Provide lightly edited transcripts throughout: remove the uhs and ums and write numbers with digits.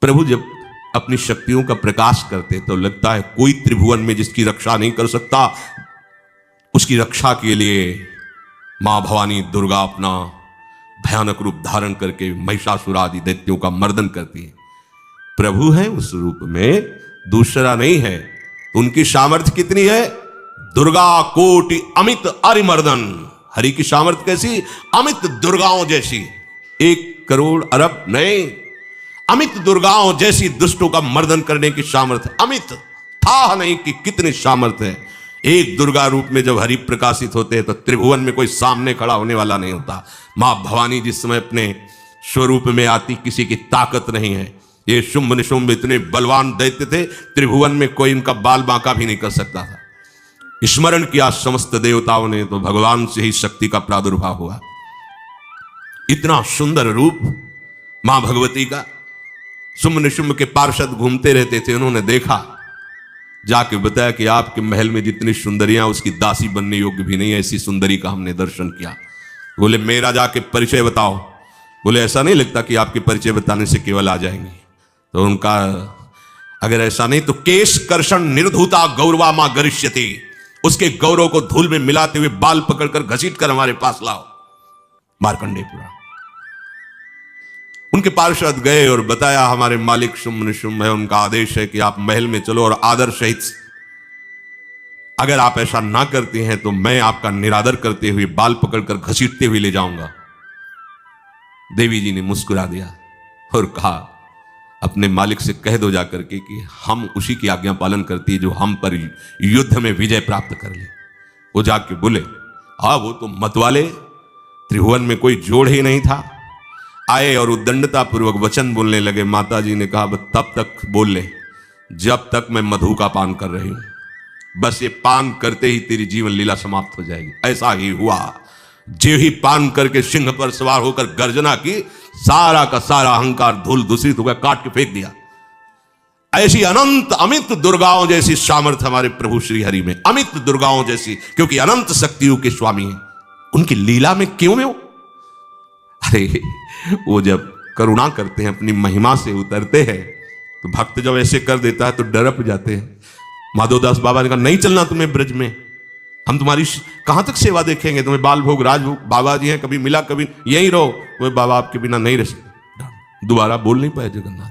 प्रभु जब अपनी शक्तियों का प्रकाश करते तो लगता है कोई त्रिभुवन में जिसकी रक्षा नहीं कर सकता, उसकी रक्षा के लिए मां भवानी दुर्गा अपना भयानक रूप धारण करके महिषासुर आदि दैत्यों का मर्दन करती है। प्रभु है उस रूप में, दूसरा नहीं है। उनकी सामर्थ्य कितनी है? दुर्गा कोटि अमित अरिमर्दन। हरि की सामर्थ्य कैसी? अमित दुर्गाओं जैसी। 1 करोड़ अरब नहीं, अमित दुर्गाओं जैसी दुष्टों का मर्दन करने की सामर्थ्य। अमित था नहीं कि कितनी सामर्थ्य है। एक दुर्गा रूप में जब हरि प्रकाशित होते हैं तो त्रिभुवन में कोई सामने खड़ा होने वाला नहीं होता। मां भवानी जिस समय अपने स्वरूप में आती, किसी की ताकत नहीं है। ये शुंभ निशुंभ इतने बलवान दैत्य थे, त्रिभुवन में कोई इनका बाल बांका भी नहीं कर सकता था। स्मरण किया समस्त देवताओं ने तो भगवान से ही शक्ति का प्रादुर्भाव हुआ। इतना सुंदर रूप मां भगवती का। शुंभ निशुंभ के पार्षद घूमते रहते थे, उन्होंने देखा, जाके बताया कि आपके महल में जितनी सुंदरियां उसकी दासी बनने योग्य भी नहीं है, ऐसी सुंदरी का हमने दर्शन किया। बोले मेरा जाके परिचय बताओ। बोले ऐसा नहीं लगता कि आपके परिचय बताने से केवल आ जाएंगे। तो उनका अगर ऐसा नहीं तो केश कर्षण निर्धूता गौरवा मां गरिष्यति, उसके गौरव को धूल में मिलाते हुए बाल पकड़कर घसीट कर हमारे पास लाओ। मार्कंडेय पुराण। उनके पार्षद गए और बताया हमारे मालिक शुंभ निशुंभ है, उनका आदेश है कि आप महल में चलो और आदर सहित, अगर आप ऐसा ना करते हैं तो मैं आपका निरादर करते हुए बाल पकड़कर घसीटते हुए ले जाऊंगा। देवी जी ने मुस्कुरा दिया और कहा अपने मालिक से कह दो जाकर के कि हम उसी की आज्ञा पालन करती है जो हम पर युद्ध में विजय प्राप्त कर ले। वो जाके बोले हाँ वो तो मतवाले, त्रिभुवन में कोई जोड़ ही नहीं था। आए और उद्दंडता पूर्वक वचन बोलने लगे। माता जी ने कहा तब तक बोल ले जब तक मैं मधु का पान कर रही हूं, बस ये पान करते ही तेरी जीवन लीला समाप्त हो जाएगी। ऐसा ही हुआ। जो ही पान करके सिंह पर सवार होकर गर्जना की, सारा का सारा अहंकार धूल दूषित हो गया, काट के फेंक दिया। ऐसी अनंत अमित दुर्गाओं जैसी सामर्थ्य हमारे प्रभु श्री हरि में, अमित दुर्गाओं जैसी, क्योंकि अनंत शक्तियों के स्वामी हैं। उनकी लीला में क्यों में हो? अरे वो जब करुणा करते हैं, अपनी महिमा से उतरते हैं, तो भक्त जब ऐसे कर देता है तो डरप जाते हैं। माधवदास बाबा ने कहा नहीं चलना तुम्हें ब्रज में, हम तुम्हारी कहां तक सेवा देखेंगे, तुम्हें बाल भोग राजभोग, बाबा जी हैं, कभी मिला कभी यहीं रहो। वो बाबा आपके बिना नहीं रह सकते। दोबारा बोल नहीं पाए जगन्नाथ।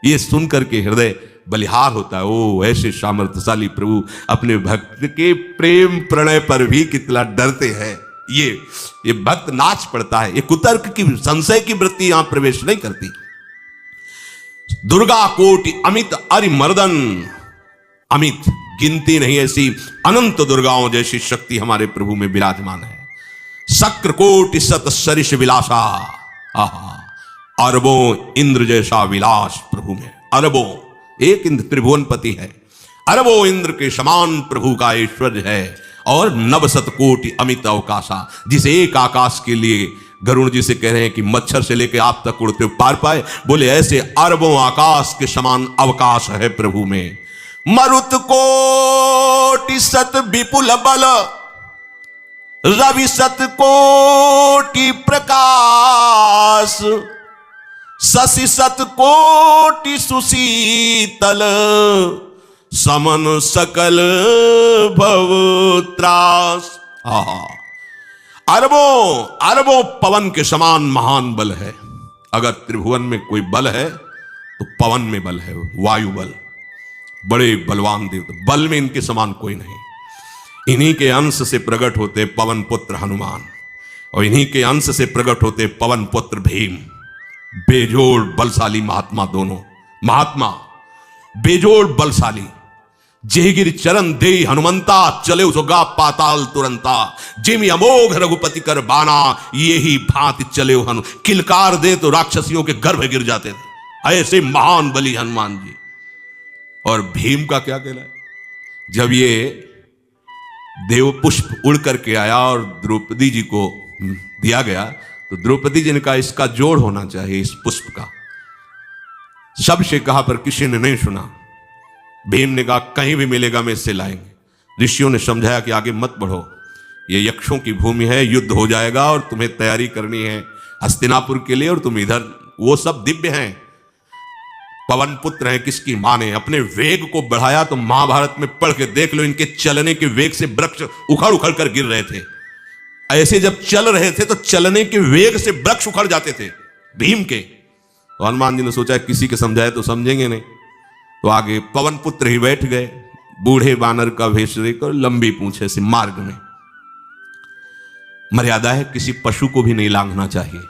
ये सुन करके हृदय बलिहार होता है। ओ ऐसे सामर्थ्यशाली प्रभु अपने भक्त के प्रेम प्रणय पर भी कितना डरते हैं। ये भक्त नाच पड़ता है। ये कुतर्क की संशय की वृत्ति यहां प्रवेश नहीं करती। दुर्गा कोटि अमित अरिमर्दन, अमित गिनती नहीं ऐसी अनंत दुर्गाओं जैसी शक्ति हमारे प्रभु में विराजमान है। शक्र कोटि सत सरिष विलासा, अरबों इंद्र जैसा विलास प्रभु में। अरबों, एक इंद्र त्रिभुवनपति है, अरबों इंद्र के समान प्रभु का ऐश्वर्य है। और नवशत कोटि अमित अवकाशा, जिस एक आकाश के लिए गरुड़ जी से कह रहे हैं कि मच्छर से लेकर आप तक उड़ते पार पाए, बोले ऐसे अरबों आकाश के समान अवकाश है प्रभु में। मरुत कोटि सत विपुल बल, रवि सत कोटि प्रकाश, शशि सत कोटि सुशीतल, समन सकल भव त्रास। अरबों अरबों पवन के समान महान बल है। अगर त्रिभुवन में कोई बल है तो पवन में बल है, वायु बल। बड़े बलवान देवता, बल में इनके समान कोई नहीं। इन्हीं के अंश से प्रकट होते पवन पुत्र हनुमान, और इन्हीं के अंश से प्रकट होते पवन पुत्र भीम। बेजोड़ बलशाली महात्मा, दोनों महात्मा बेजोड़ बलशाली। जेगिर चरण दे हनुमंता, चले उसगा पाताल तुरंता। जिम अमोघ रघुपति कर बाना, ये ही भांति चले हनु। किलकार दे तो राक्षसियों के गर्भ गिर जाते थे। ऐसे महान बली हनुमान जी। और भीम का क्या कहना है? जब ये देव पुष्प उड़ करके आया और द्रौपदी जी को दिया गया, तो द्रौपदी जी ने कहा इसका जोड़ होना चाहिए इस पुष्प का। सबसे कहा पर किसी ने नहीं सुना। भीम ने कहा कहीं भी मिलेगा मैं इससे लाएंगे। ऋषियों ने समझाया कि आगे मत बढ़ो, ये यक्षों की भूमि है, युद्ध हो जाएगा और तुम्हें तैयारी करनी है हस्तिनापुर के लिए, और तुम इधर, वो सब दिव्य हैं। पवन पुत्र है, किसकी मां ने अपने वेग को बढ़ाया। तो महाभारत में पढ़ के देख लो, इनके चलने के वेग से वृक्ष उखड़ उखड़ कर गिर रहे थे। ऐसे जब चल रहे थे तो चलने के वेग से वृक्ष उखड़ जाते थे भीम के। तो हनुमान जी ने सोचा किसी के समझाए तो समझेंगे नहीं, तो आगे पवन पुत्र ही बैठ गए, बूढ़े बानर का भेष लेकर, लंबी पूंछे से। मार्ग में मर्यादा है, किसी पशु को भी नहीं लांघना चाहिए।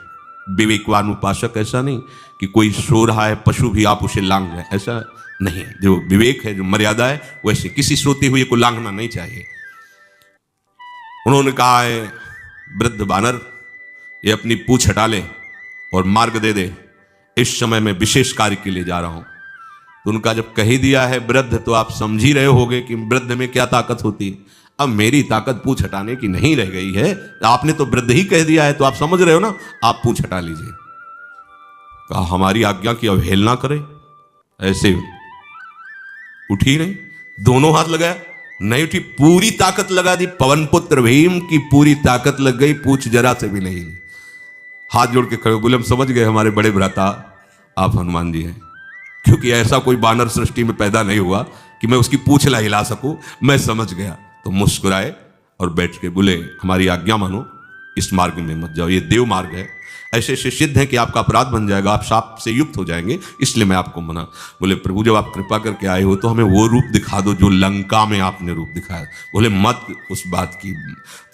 विवेकवान उपासक ऐसा नहीं कि कोई सो रहा है पशु भी आप उसे लांघ जाए, ऐसा नहीं है। जो विवेक है, जो मर्यादा है, वैसे किसी सोते हुए को लांघना नहीं चाहिए। उन्होंने कहा है वृद्ध बानर ये अपनी पूंछ हटा ले और मार्ग दे दे, इस समय मैं विशेष कार्य के लिए जा रहा हूं। तो उनका जब कह ही दिया है वृद्ध, तो आप समझ ही रहे होगे कि वृद्ध में क्या ताकत होती है। अब मेरी ताकत पूंछ हटाने की नहीं रह गई है, आपने तो वृद्ध ही कह दिया है, तो आप समझ रहे हो ना, आप पूंछ हटा लीजिए। कहा हमारी आज्ञा की अवहेलना करे, ऐसे उठी नहीं, दोनों हाथ लगाया, नहीं उठी, पूरी ताकत लगा दी। पवन पुत्र भीम की पूरी ताकत लग गई, पूछ जरा से भी नहीं। हाथ जोड़ के खड़े बोले हम समझ गए हमारे बड़े भ्राता आप हनुमान जी हैं, क्योंकि ऐसा कोई बानर सृष्टि में पैदा नहीं हुआ कि मैं उसकी पूंछ ला हिला सकूं, मैं समझ गया। तो मुस्कुराए और बैठ के बोले हमारी आज्ञा मानो, इस मार्ग में मत जाओ, ये देव मार्ग है, ऐसे ऐसे सिद्ध है कि आपका अपराध बन जाएगा, आप शाप से युक्त हो जाएंगे, इसलिए मैं आपको मना। बोले प्रभु जब आप कृपा करके आए हो तो हमें वो रूप दिखा दो जो लंका में आपने रूप दिखाया। बोले मत उस बात की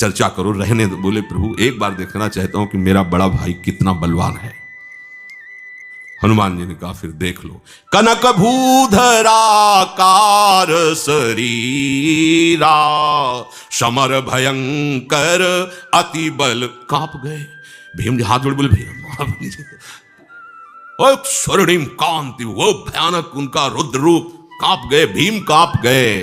चर्चा करो, रहने दो। बोले प्रभु एक बार देखना चाहता हूं कि मेरा बड़ा भाई कितना बलवान है। हनुमान जी ने कहा फिर देख लो। कनक भूधराकार शरीरा, समर भयंकर अति बल। कांप गए भीम जी, हाथ जोड़ बोले भैया स्वर्णिम कांति, वो भयानक उनका रुद्र रूप, कांप गए भीम, कांप गए।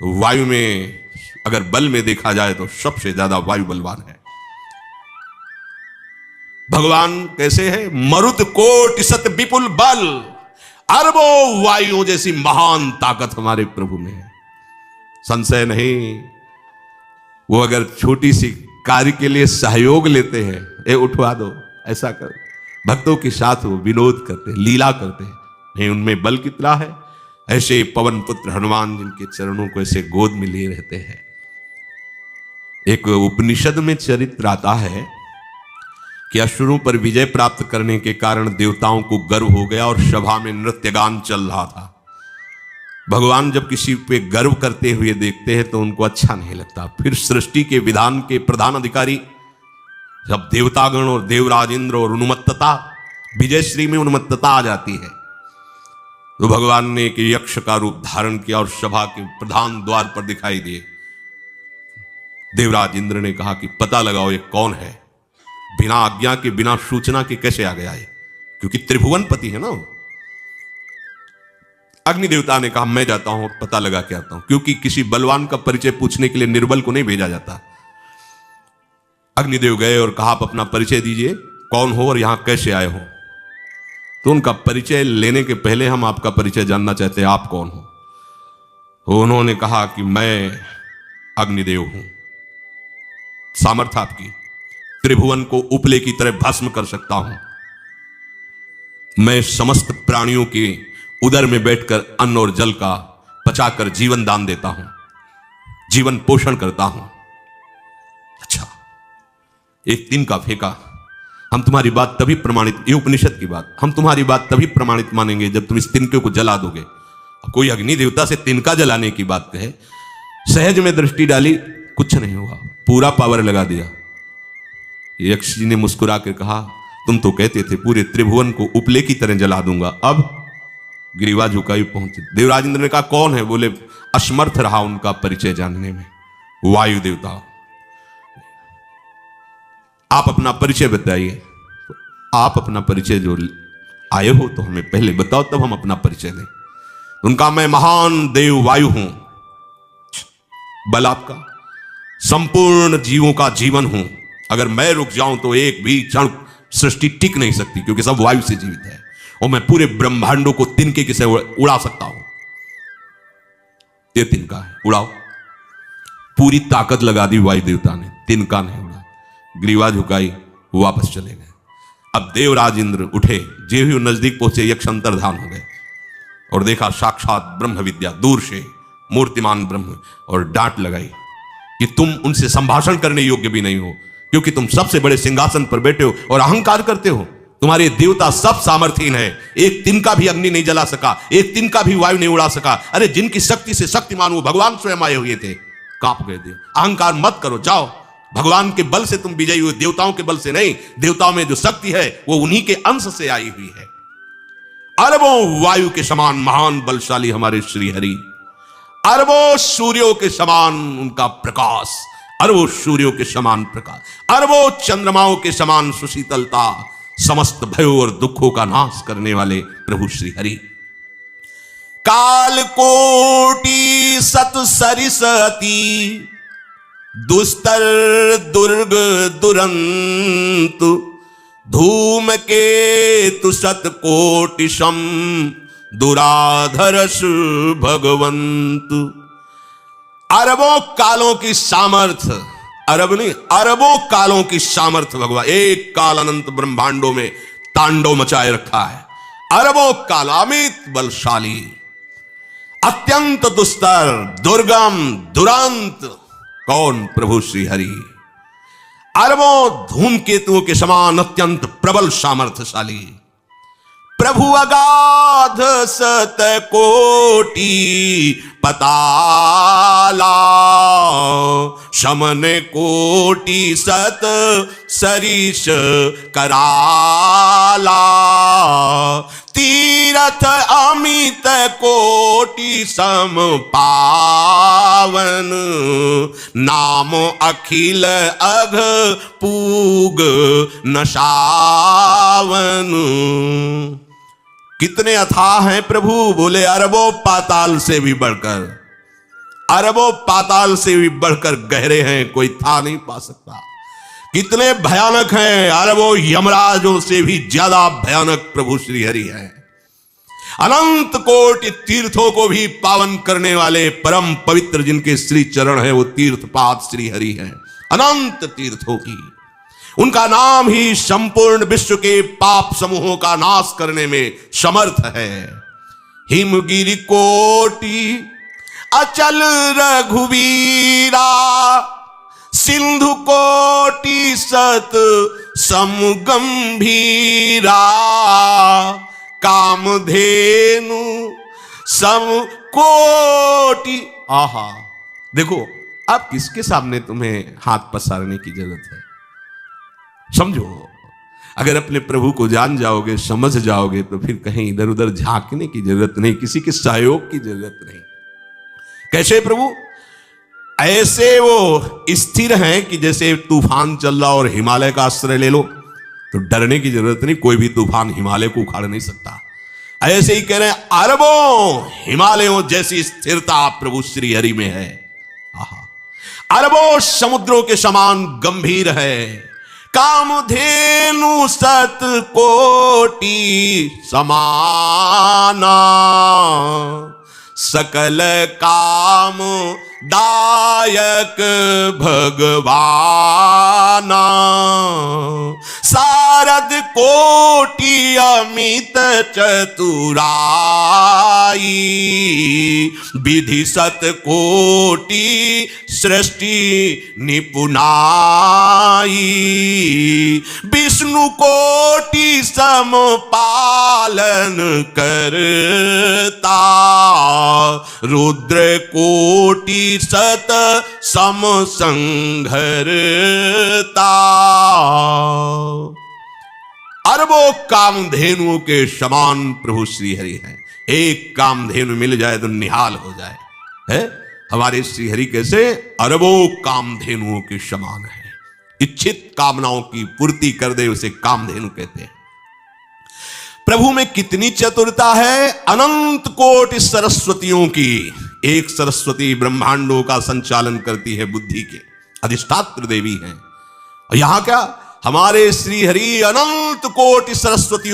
वायु में अगर बल में देखा जाए तो सबसे ज्यादा वायु बलवान है। भगवान कैसे है? मरुत कोटि सत विपुल बल, अरबों वायुओं जैसी महान ताकत हमारे प्रभु में है, संशय नहीं। वो अगर छोटी सी कार्य के लिए सहयोग लेते हैं, ए उठवा दो, ऐसा कर, भक्तों के साथ वो विनोद करते हैं, लीला करते हैं, नहीं उनमें बल कितना है। ऐसे पवन पुत्र हनुमान जिनके चरणों को ऐसे गोद में लिए रहते हैं। एक उपनिषद में चरित्र आता है कि असुरों पर विजय प्राप्त करने के कारण देवताओं को गर्व हो गया और सभा में नृत्य गान चल रहा था। भगवान जब किसी पे गर्व करते हुए देखते हैं तो उनको अच्छा नहीं लगता। फिर सृष्टि के विधान के प्रधान अधिकारी जब देवतागण और देवराज इंद्र और उन्मत्तता, विजयश्री में उन्मत्तता आ जाती है, तो भगवान ने एक यक्ष का रूप धारण किया और सभा के प्रधान द्वार पर दिखाई दिए। देवराज इंद्र ने कहा कि पता लगाओ ये कौन है, बिना आज्ञा के बिना सूचना के कैसे आ गया है, क्योंकि त्रिभुवन पति है ना। अग्निदेवता ने कहा मैं जाता हूं और पता लगा के आता हूं, क्योंकि किसी बलवान का परिचय पूछने के लिए निर्बल को नहीं भेजा जाता। अग्निदेव गए और कहा आप अपना परिचय दीजिए, कौन हो और यहां कैसे आए हो। तो उनका परिचय लेने के पहले हम आपका परिचय जानना चाहते हैं, आप कौन हो। तो उन्होंने कहा कि मैं अग्निदेव हूं, सामर्थ्य आपकी, त्रिभुवन को उपले की तरह भस्म कर सकता हूं। मैं समस्त प्राणियों के उदर में बैठकर अन्न और जल का पचाकर जीवन दान देता हूं, जीवन पोषण करता हूं। अच्छा, एक दिन का फेंका, हम तुम्हारी बात तभी प्रमाणित, ये उपनिषद की बात, हम तुम्हारी बात तभी प्रमाणित मानेंगे जब तुम इस तिनके को जला दोगे। अब कोई अग्नि देवता से तिनका जलाने की बात कहे, सहज में दृष्टि डाली, कुछ नहीं हुआ, पूरा पावर लगा दिया। यक्ष जी ने मुस्कुरा कर कहा तुम तो कहते थे पूरे त्रिभुवन को उपले की तरह जला दूंगा, अब गिरिवा झुकाई पहुंचे। देवराज इंद्र ने कहा कौन है? बोले असमर्थ रहा उनका परिचय जानने में, वायु देवता। आप अपना परिचय बताइए। तो आप अपना परिचय जो आए हो तो हमें पहले बताओ, तब हम अपना परिचय दें। उनका मैं महान देव वायु हूं, बल आपका, संपूर्ण जीवों का जीवन हूं। अगर मैं रुक जाऊं तो एक भी क्षण सृष्टि टिक नहीं सकती, क्योंकि सब वायु से जीवित है, और मैं पूरे ब्रह्मांडों को तिनके से उड़ा सकता हूं। ये तिनका है, उड़ाओ। पूरी ताकत लगा दी वायु देवता ने, तिनका नहीं उड़ा। ग्रीवा झुकाई, वापस चले गए। अब देवराज इंद्र उठे, जे भी नजदीक पहुंचे यक्ष अंतर्धान हो गए। और देखा साक्षात ब्रह्म विद्या दूर से मूर्तिमान ब्रह्म, और डांट लगाई कि तुम उनसे संभाषण करने योग्य भी नहीं हो, क्योंकि तुम सबसे बड़े सिंहासन पर बैठे हो और अहंकार करते हो। तुम्हारे देवता सब सामर्थ्यहीन है, एक तिनका भी अग्नि नहीं जला सका, एक तिनका भी वायु नहीं उड़ा सका। अरे जिनकी शक्ति से शक्तिमान वो भगवान स्वयं आए हुए थे, कांप गए थे। अहंकार मत करो, जाओ, भगवान के बल से तुम विजयी हुए, देवताओं के बल से नहीं। देवताओं में जो शक्ति है वो उन्हीं के अंश से आई हुई है। अरबों वायु के समान महान बलशाली हमारे श्री हरि, अरबों सूर्यों के समान उनका प्रकाश, अरबों सूर्यों के समान प्रकाश, अरबों चंद्रमाओं के समान सुशीतलता, समस्त भयों और दुखों का नाश करने वाले प्रभु श्री हरि। काल कोटि सत सरिस अति, दुस्तर दुर्ग दुरंत, धूम केतु सत कोटि सम, दुराधरस भगवंत। अरबों कालों की सामर्थ्य, अरब नहीं अरबों कालों की सामर्थ्य भगवान एक काल अनंत ब्रह्मांडों में तांडव मचाए रखा है। अरबों काल अमित बलशाली, अत्यंत दुस्तर दुर्गम दुरांत, कौन? प्रभु श्री हरि। अरबों धूमकेतुओं के समान अत्यंत प्रबल सामर्थ्यशाली प्रभु, अगाध सत कोटि पताला, शमन कोटि सत सरिस कराला, तीरथ अमित कोटि सम पावन, नाम अखिल अघ पूग नशावन। कितने अथाह हैं प्रभु, बोले अरबों पाताल से भी बढ़कर, अरबों पाताल से भी बढ़कर गहरे हैं, कोई था नहीं पा सकता। कितने भयानक हैं, अरबों यमराजों से भी ज्यादा भयानक प्रभु श्री हरि हैं। अनंत कोटि तीर्थों को भी पावन करने वाले परम पवित्र जिनके श्री चरण है वो तीर्थपाद श्री हरि हैं। अनंत तीर्थों की उनका नाम ही संपूर्ण विश्व के पाप समूहों का नाश करने में समर्थ है। हिमगिरि कोटि अचल रघुवीरा, सिंधु कोटि सत समगंभीरा, कामधेनु सम कोटि। आहा, देखो अब किसके सामने तुम्हें हाथ पसारने की जरूरत है? समझो, अगर अपने प्रभु को जान जाओगे, समझ जाओगे, तो फिर कहीं इधर उधर झांकने की जरूरत नहीं, किसी के सहयोग की जरूरत नहीं। कैसे प्रभु? ऐसे वो स्थिर हैं कि जैसे तूफान चल रहा और हिमालय का आश्रय ले लो तो डरने की जरूरत नहीं, कोई भी तूफान हिमालय को उखाड़ नहीं सकता। ऐसे ही कह रहे हैं, अरबों हिमालयों जैसी स्थिरता प्रभु श्री हरि में है। अरबों समुद्रों के समान गंभीर है। कामधेनु सत कोटि समाना, सकल काम दायक भगवाना, सारद कोटि अमित चतुराई, विधि सत कोटि सृष्टि निपुनाई, विष्णु कोटि सम पालन करता, रुद्र कोटि सत सम संघरता। अरबों कामधेनुओं के समान प्रभु श्री हरि हैं। एक कामधेनु मिल जाए तो निहाल हो जाए, है हमारे श्री हरि कैसे? अरबों कामधेनुओं के समान है। इच्छित कामनाओं की पूर्ति कर दे उसे कामधेनु कहते हैं। प्रभु में कितनी चतुरता है, अनंत कोटि सरस्वतियों की एक सरस्वती ब्रह्मांडों का संचालन करती है, बुद्धि के अधिष्ठात्र देवी हैं। और यहां क्या, हमारे श्री हरि अनंत कोटि सरस्वतियों